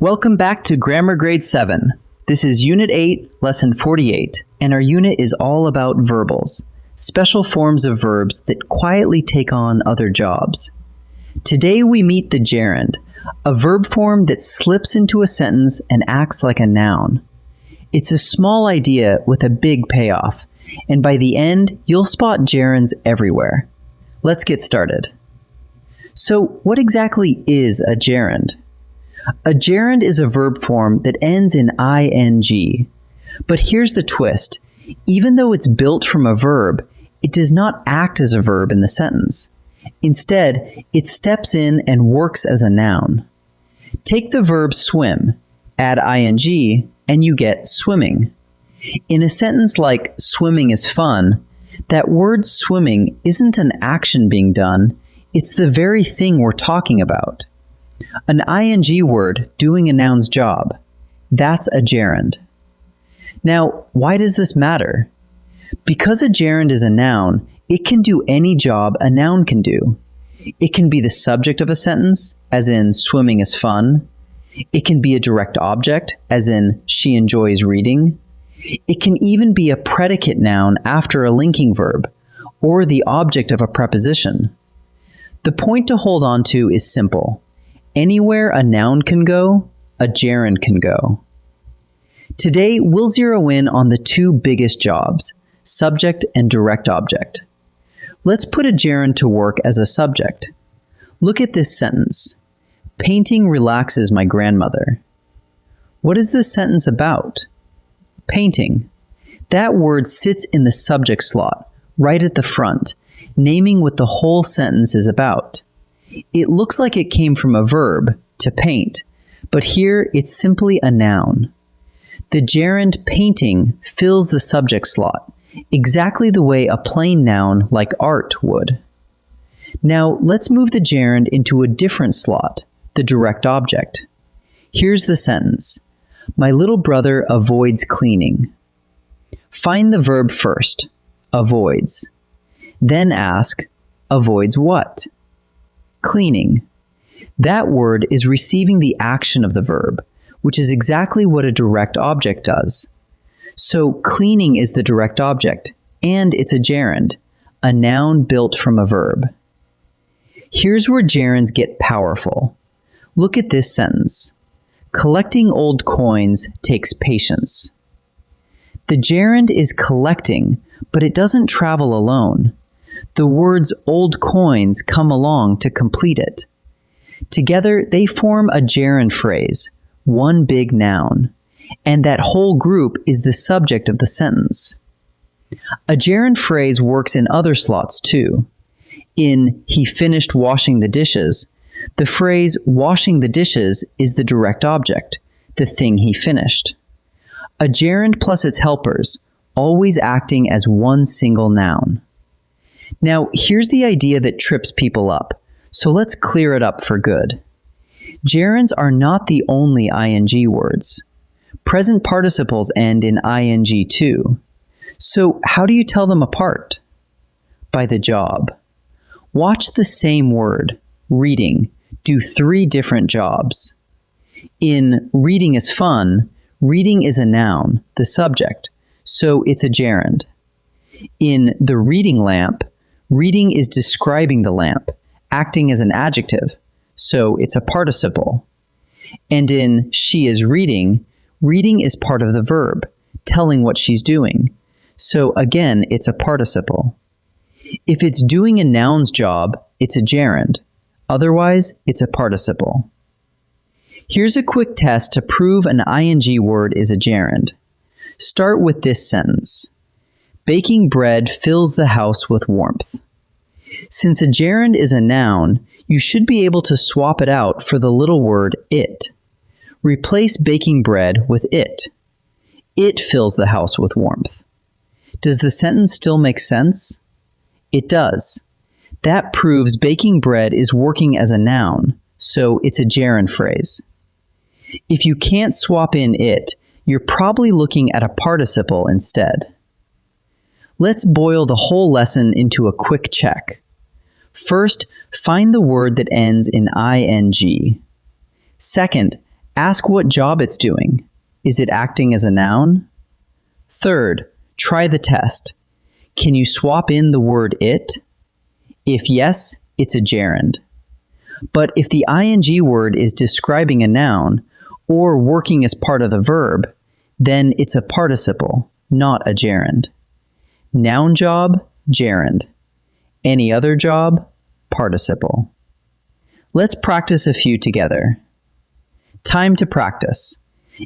Welcome back to Grammar Grade 7. This is Unit 8, Lesson 48, and our unit is all about verbals, special forms of verbs that quietly take on other jobs. Today we meet the gerund, a verb form that slips into a sentence and acts like a noun. It's a small idea with a big payoff, and by the end, you'll spot gerunds everywhere. Let's get started. So, what exactly is a gerund? A gerund is a verb form that ends in ing. But here's the twist. Even though it's built from a verb, it does not act as a verb in the sentence. Instead, it steps in and works as a noun. Take the verb swim, add ing, and you get swimming. In a sentence like swimming is fun, that word swimming isn't an action being done, it's the very thing we're talking about. An ing word doing a noun's job. That's a gerund. Now, why does this matter? Because a gerund is a noun, it can do any job a noun can do. It can be the subject of a sentence, as in swimming is fun. It can be a direct object, as in she enjoys reading. It can even be a predicate noun after a linking verb, or the object of a preposition. The point to hold on to is simple. Anywhere a noun can go, a gerund can go. Today, we'll zero in on the two biggest jobs, subject and direct object. Let's put a gerund to work as a subject. Look at this sentence. Painting relaxes my grandmother. What is this sentence about? Painting. That word sits in the subject slot, right at the front, naming what the whole sentence is about. It looks like it came from a verb, to paint, but here it's simply a noun. The gerund painting fills the subject slot, exactly the way a plain noun like art would. Now let's move the gerund into a different slot, the direct object. Here's the sentence. My little brother avoids cleaning. Find the verb first, avoids. Then ask, avoids what? Cleaning. That word is receiving the action of the verb, which is exactly what a direct object does. So cleaning is the direct object, and it's a gerund, a noun built from a verb. Here's where gerunds get powerful. Look at this sentence. Collecting old coins takes patience. The gerund is collecting, but it doesn't travel alone. The words old coins come along to complete it. Together, they form a gerund phrase, one big noun, and that whole group is the subject of the sentence. A gerund phrase works in other slots too. In he finished washing the dishes, the phrase washing the dishes is the direct object, the thing he finished. A gerund plus its helpers, always acting as one single noun. Now, here's the idea that trips people up, so let's clear it up for good. Gerunds are not the only ing words. Present participles end in ing too. So how do you tell them apart? By the job. Watch the same word, reading, do 3 different jobs. In reading is fun, reading is a noun, the subject, so it's a gerund. In the reading lamp, reading is describing the lamp, acting as an adjective, so it's a participle. And in she is reading, reading is part of the verb, telling what she's doing, so again, it's a participle. If it's doing a noun's job, it's a gerund. Otherwise, it's a participle. Here's a quick test to prove an ing word is a gerund. Start with this sentence. Baking bread fills the house with warmth. Since a gerund is a noun, you should be able to swap it out for the little word it. Replace baking bread with it. It fills the house with warmth. Does the sentence still make sense? It does. That proves baking bread is working as a noun, so it's a gerund phrase. If you can't swap in it, you're probably looking at a participle instead. Let's boil the whole lesson into a quick check. First, find the word that ends in ing. Second, Ask what job it's doing. Is it acting as a noun? Third, try the test. Can you swap in the word it? If yes, it's a gerund. But if the ing word is describing a noun or working as part of the verb, then it's a participle, not a gerund. Noun job, gerund. Any other job, participle. Let's practice a few together. Time to practice.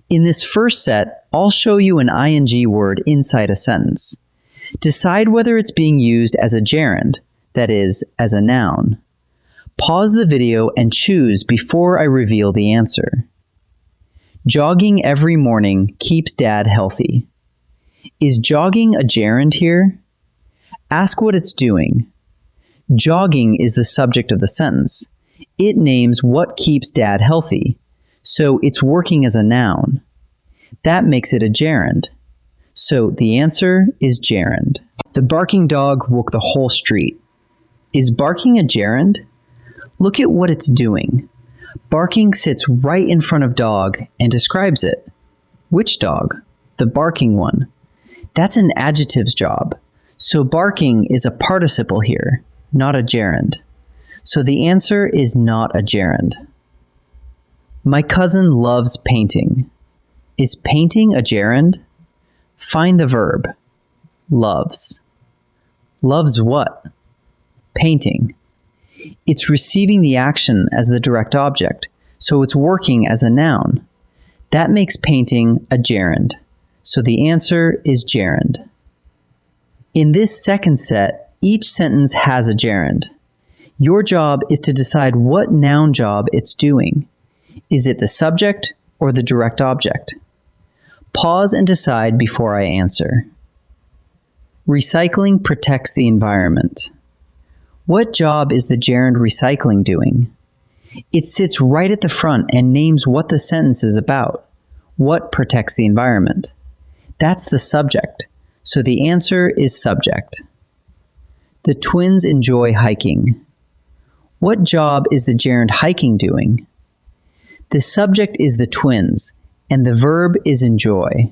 In this first set, I'll show you an ing word inside a sentence. Decide whether it's being used as a gerund, that is, as a noun. Pause the video and choose before I reveal the answer. Jogging every morning keeps Dad healthy. Is jogging a gerund here? Ask what it's doing. Jogging is the subject of the sentence. It names what keeps Dad healthy, so it's working as a noun. That makes it a gerund. So the answer is gerund. The barking dog woke the whole street. Is barking a gerund? Look at what it's doing. Barking sits right in front of dog and describes it. Which dog? The barking one. That's an adjective's job. So barking is a participle here, not a gerund. So the answer is not a gerund. My cousin loves painting. Is painting a gerund? Find the verb. Loves. Loves what? Painting. It's receiving the action as the direct object, so it's working as a noun. That makes painting a gerund. So the answer is gerund. In this second set, each sentence has a gerund. Your job is to decide what noun job it's doing. Is it the subject or the direct object? Pause and decide before I answer. Recycling protects the environment. What job is the gerund recycling doing? It sits right at the front and names what the sentence is about. What protects the environment? That's the subject, so the answer is subject. The twins enjoy hiking. What job is the gerund hiking doing? The subject is the twins, and the verb is enjoy.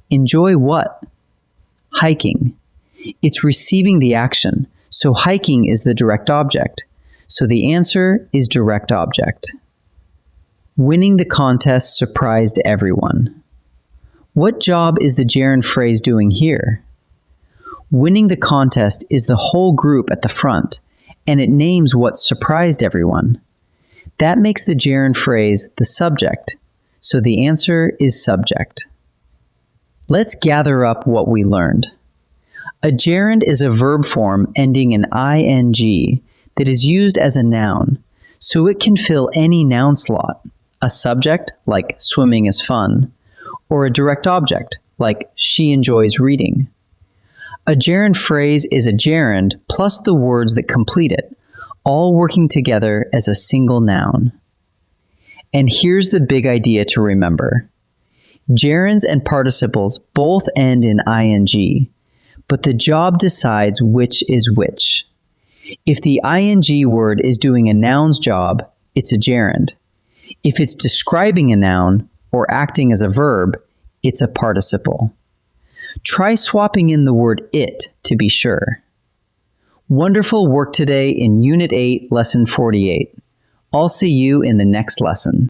Enjoy what? Hiking. It's receiving the action, so hiking is the direct object. So the answer is direct object. Winning the contest surprised everyone. What job is the gerund phrase doing here? Winning the contest is the whole group at the front, and it names what surprised everyone. That makes the gerund phrase the subject, so the answer is subject. Let's gather up what we learned. A gerund is a verb form ending in ing that is used as a noun, so it can fill any noun slot, a subject, like swimming is fun, or a direct object, like she enjoys reading. A gerund phrase is a gerund plus the words that complete it, all working together as a single noun. And here's the big idea to remember. Gerunds and participles both end in ing, but the job decides which is which. If the ing word is doing a noun's job, it's a gerund. If it's describing a noun or acting as a verb, it's a participle. Try swapping in the word it to be sure. Wonderful work today in Unit 8, Lesson 48. I'll see you in the next lesson.